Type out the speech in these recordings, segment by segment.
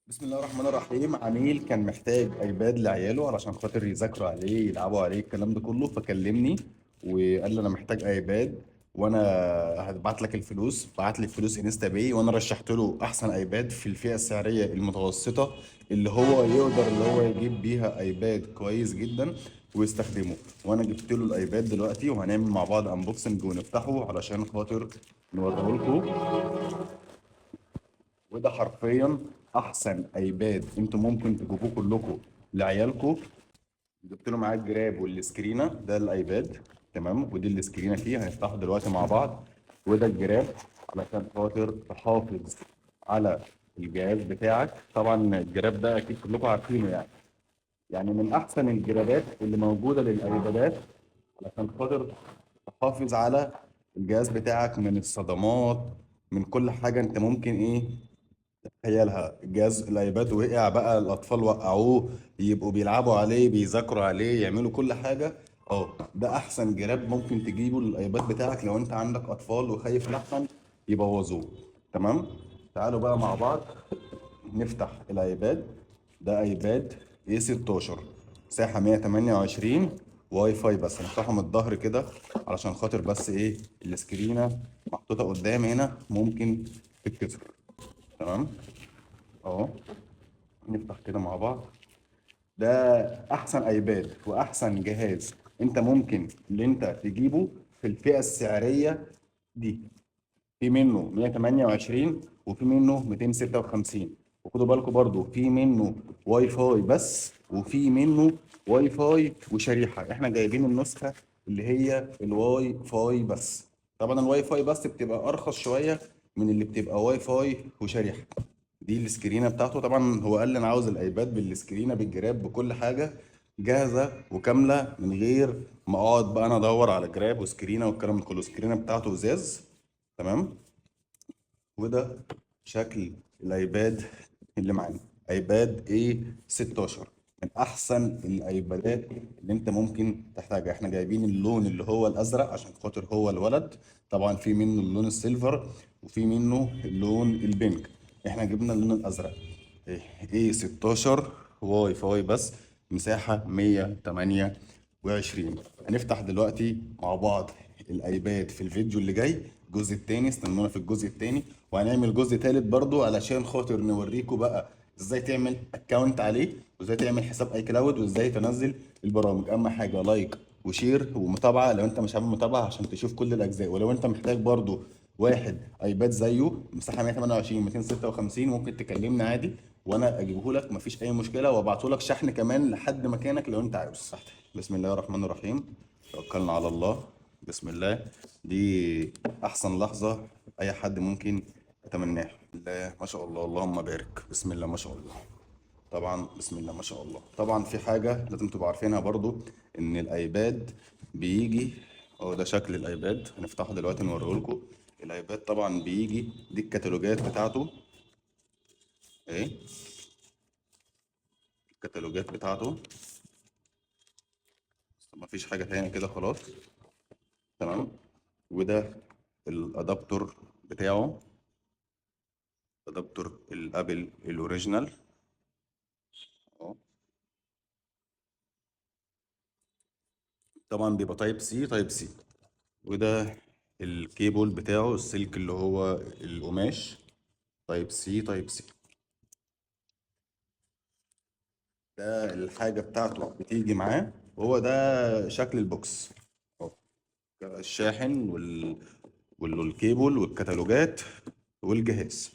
بسم الله الرحمن الرحيم. عميل كان محتاج ايباد لعياله علشان خاطر يذاكروا عليه يلعبوا عليه الكلام ده كله، فكلمني وقال لي انا محتاج ايباد وانا هبعت لك الفلوس. بعت لي الفلوس انستا باي، وانا رشحت له احسن ايباد في الفئة السعرية المتوسطة اللي هو يقدر اللي هو يجيب بيها ايباد كويس جدا ويستخدمه. وانا جبت له الايباد دلوقتي وهنعمل مع بعض انبوكسنج ونفتحه علشان خاطر نوريه لكم. وده حرفيا احسن ايباد انتوا ممكن تجيبوه كلكم لعيالكم. جبت له معاه الجراب والسكرينه، ده الايباد تمام، ودي السكرينه فيه هنفتحه دلوقتي مع بعض. وده الجراب علشان خاطر تحافظ على الجهاز بتاعك. طبعا الجراب ده اكيد كلكم عارفينه، يعني من احسن الجرابات اللي موجوده للايبادات علشان خاطر تحافظ على الجهاز بتاعك من الصدمات، من كل حاجه انت ممكن تخيلها. الجهاز الايباد وقع بقى، الاطفال وقعوه، يبقوا بيلعبوا عليه بيذاكروا عليه يعملوا كل حاجه. ده احسن جراب ممكن تجيبه للايباد بتاعك لو انت عندك اطفال وخايف لحسن يبوظوه. تمام. تعالوا بقى مع بعض نفتح الايباد. ده ايباد اي 16، مساحه 128، واي فاي. بس نفتحه من الظهر كده علشان خاطر بس السكرينه محطوطه قدام هنا ممكن تتكسر. تمام اهو. نفتح كده مع بعض. ده احسن ايباد واحسن جهاز انت ممكن اللي انت تجيبه في الفئة السعرية دي. في منه 128 وفي منه 256. وخدوا بالكم برضو في منه واي فاي بس وفي منه واي فاي وشريحة. احنا جايبين النسخة اللي هي الواي فاي بس. طبعا الواي فاي بس بتبقى ارخص شوية من اللي بتبقى واي فاي وشريحة. دي السكرينة بتاعته. طبعا هو قال لي انا عاوز الايباد بالسكرينة بالجراب بكل حاجة جاهزة وكاملة، من غير ما اقعد بقى انا ادور على جراب وسكرينة والكلام ده كله. السكرينة بتاعته ازاز. تمام. وده شكل الايباد اللي معانا، ايباد اي 16، من احسن الايبادات اللي انت ممكن تحتاجها. احنا جايبين اللون اللي هو الازرق عشان خاطر هو الولد. طبعا في منه اللون السيلفر وفي منه اللون البينك. احنا جبنا اللون الازرق. اي 16 واي فاي بس، مساحة 128. هنفتح دلوقتي مع بعض الايباد في الفيديو اللي جاي، الجزء التاني. استنونا في الجزء التاني، وهنعمل جزء تالت برضو علشان خاطر نوريكم بقى ازاي تعمل اكونت عليه وازاي تعمل حساب اي كلاود وازاي تنزل البرامج. اهم حاجة لايك وشير ومتابعة لو انت مش عامل متابعة عشان تشوف كل الاجزاء. ولو انت محتاج برضو واحد ايباد زيه مساحة 128 256 ممكن تكلمني عادي وانا اجيبه لك، مفيش اي مشكلة، وابعته لك شحن كمان لحد مكانك لو انت عاوز. بسم الله الرحمن الرحيم. توكلنا على الله. بسم الله. دي احسن لحظة اي حد ممكن يتمناها. الله ما شاء الله، اللهم بارك. بسم الله ما شاء الله. طبعا بسم الله ما شاء الله. طبعا في حاجة لازم تبقوا عارفينها برضو، ان الايباد بيجي. هو ده شكل الايباد، هنفتحه دلوقتي نوريه لكم. الايباد طبعا بيجي دي الكتالوجات بتاعته اهي، الكتالوجات بتاعته. مفيش حاجة تاني كده خلاص. تمام. وده الادابتور بتاعه، ادابتور الابل الاوريجينال اهو. طبعا بيبقى تايب سي تايب سي. وده الكيبل بتاعه، السلك اللي هو القماش، تايب سي تايب سي. ده الحاجة بتاعته بتيجي معاه، وهو ده شكل البوكس اهو. الشاحن والكيبل والكتالوجات والجهاز.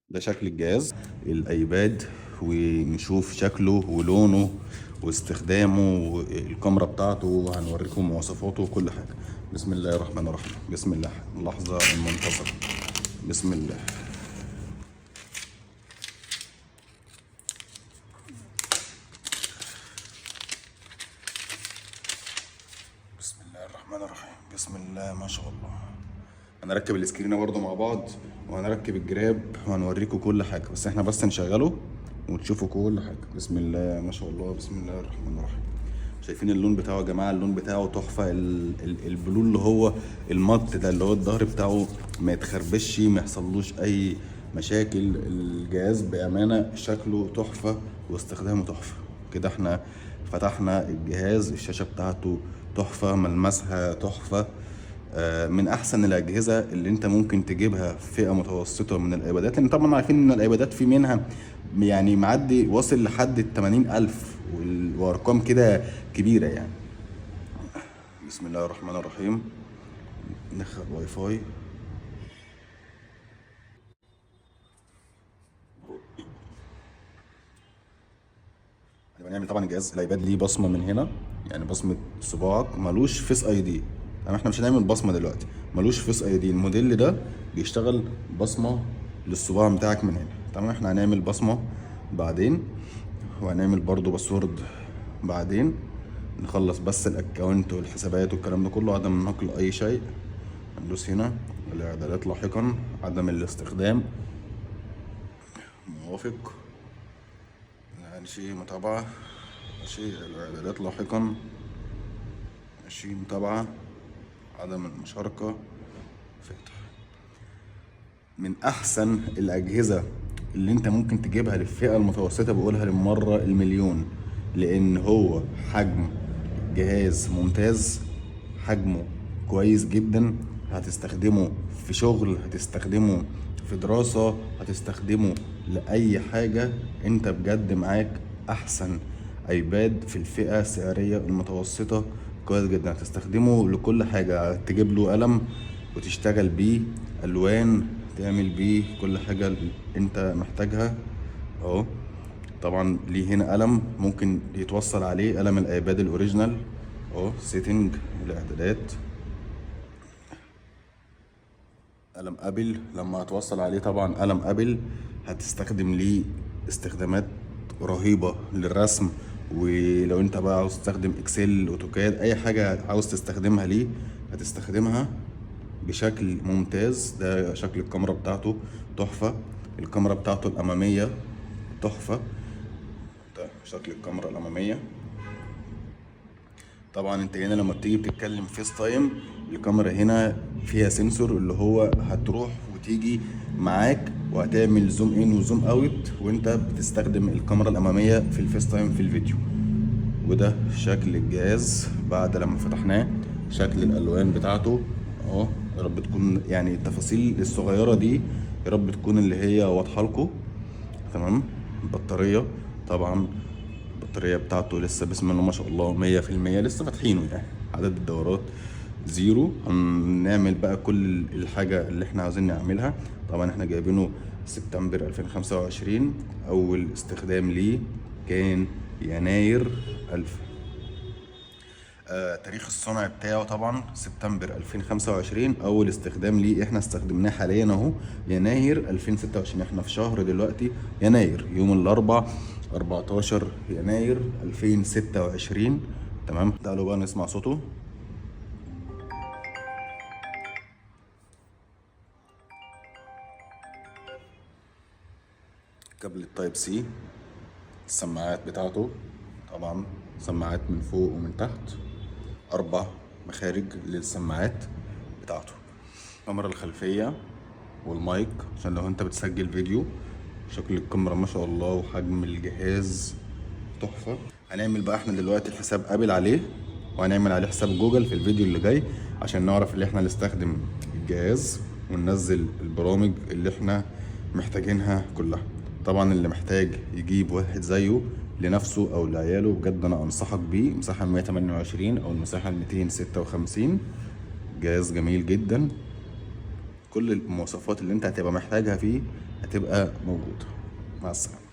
ده شكل الجهاز الايباد، ونشوف شكله ولونه واستخدامه والكاميرا بتاعته، وهنوريكم مواصفاته وكل حاجة. بسم الله الرحمن الرحيم. بسم الله. اللحظة المنتظرة. بسم الله. بسم الله الرحمن الرحيم. بسم الله ما شاء الله. هنركب السكرينة برضو مع بعض، وهنركب الجراب، وهنوريكم كل حاجة. بس احنا بس نشغله وتشوفوا كل حاجة. بسم الله ما شاء الله. بسم الله الرحمن الرحيم. شايفين اللون بتاعه يا جماعة؟ اللون بتاعه تحفة. البلو اللي هو المط ده اللي هو الظهر بتاعه ما يتخربش، ما يحصلوش اي مشاكل. الجهاز بامانه شكله تحفه واستخدامه تحفه. كده احنا فتحنا الجهاز، الشاشه بتاعته تحفه، ملمسها تحفه. من احسن الاجهزه اللي انت ممكن تجيبها في فئه متوسطه من الايبادات، لان طبعا عارفين ان الايبادات في منها يعني معدي واصل لحد ال80,000 وارقام كده كبيره يعني. بسم الله الرحمن الرحيم. ندخل واي فاي. هنعمل طبعا الجهاز الايباد ليه بصمه من هنا، يعني بصمه صباعك، ملوش فيس اي دي. تمام، احنا مش هنعمل بصمه دلوقتي، ملوش فيس اي دي. الموديل ده بيشتغل بصمه للصباع بتاعك من هنا. تمام، احنا هنعمل بصمه بعدين، وهنعمل برضو باسورد بعدين. نخلص بس الاكونت والحسابات والكلام ده كله، عدم نقل اي شيء. هندوس هنا الاعدادات لاحقا، عدم الاستخدام، موافق، ماشي، متابعة، ماشي، الاعدادات لاحقا، ماشي، متابعة، عدم المشاركة، فاتح. من احسن الاجهزة اللي انت ممكن تجيبها للفئة المتوسطة، بقولها للمرة المليون، لان هو حجم جهاز ممتاز، حجمه كويس جدا. هتستخدمه في شغل، هتستخدمه في دراسة، هتستخدمه لأي حاجة. انت بجد معاك احسن ايباد في الفئة السعرية المتوسطة، كويس جدا. هتستخدمه لكل حاجة، تجيب له قلم وتشتغل بيه الوان، تعمل بيه كل حاجة انت محتاجها اهو. طبعا ليه هنا قلم ممكن يتوصل عليه قلم الايباد الاوريجينال اهو. سيتنج، الاعدادات، قلم ابل. لما هتوصل عليه طبعا قلم ابل، هتستخدم ليه استخدامات رهيبة للرسم. ولو انت بقى عاوز تستخدم اكسل، اوتوكاد، اي حاجة عاوز تستخدمها ليه هتستخدمها بشكل ممتاز. ده شكل الكاميرا بتاعته تحفة، الكاميرا بتاعته الامامية تحفة. ده شكل الكاميرا الامامية. طبعا انت هنا لما بتيجي بتتكلم فيس تايم، الكاميرا هنا فيها سنسور اللي هو هتروح وتيجي معاك، وهتعمل زوم ان وزوم اوت وانت بتستخدم الكاميرا الاماميه في الفيس تايم في الفيديو. وده شكل الجهاز بعد لما فتحناه، شكل الالوان بتاعته اهو. يا رب تكون يعني التفاصيل الصغيره دي، يا رب تكون اللي هي واضحه لكم. تمام. البطاريه طبعا، البطارية بتاعته لسه بسم الله ما شاء الله 100%، لسه فاتحينه يعني. عدد الدورات زيرو. هنعمل بقى كل الحاجة اللي احنا عاوزين نعملها. طبعا احنا جايبينه سبتمبر 2025، أول استخدام ليه كان يناير 1000. تاريخ الصنع بتاعه طبعا سبتمبر 2025، اول استخدام ليه احنا استخدمناه حاليا اهو يناير 2026. احنا في شهر دلوقتي يناير، يوم الاربع 14 يناير 2026. تمام، تعالوا بقى نسمع صوته. كابل التايب سي، السماعات بتاعته طبعا سماعات من فوق ومن تحت، 4 مخارج للسماعات بتاعته. الكاميرا الخلفية والمايك عشان لو انت بتسجل فيديو. شكل الكاميرا ما شاء الله، وحجم الجهاز تحفة. هنعمل بقى احنا دلوقتي الحساب ابل عليه، وهنعمل عليه حساب جوجل في الفيديو اللي جاي، عشان نعرف اللي احنا نستخدم الجهاز وننزل البرامج اللي احنا محتاجينها كلها. طبعا اللي محتاج يجيب واحد زيه لنفسه او لعياله، بجد انا انصحك بيه. مساحة 128 او المساحة 256. جهاز جميل جدا، كل المواصفات اللي انت هتبقى محتاجها فيه هتبقى موجودة. مع السلامة.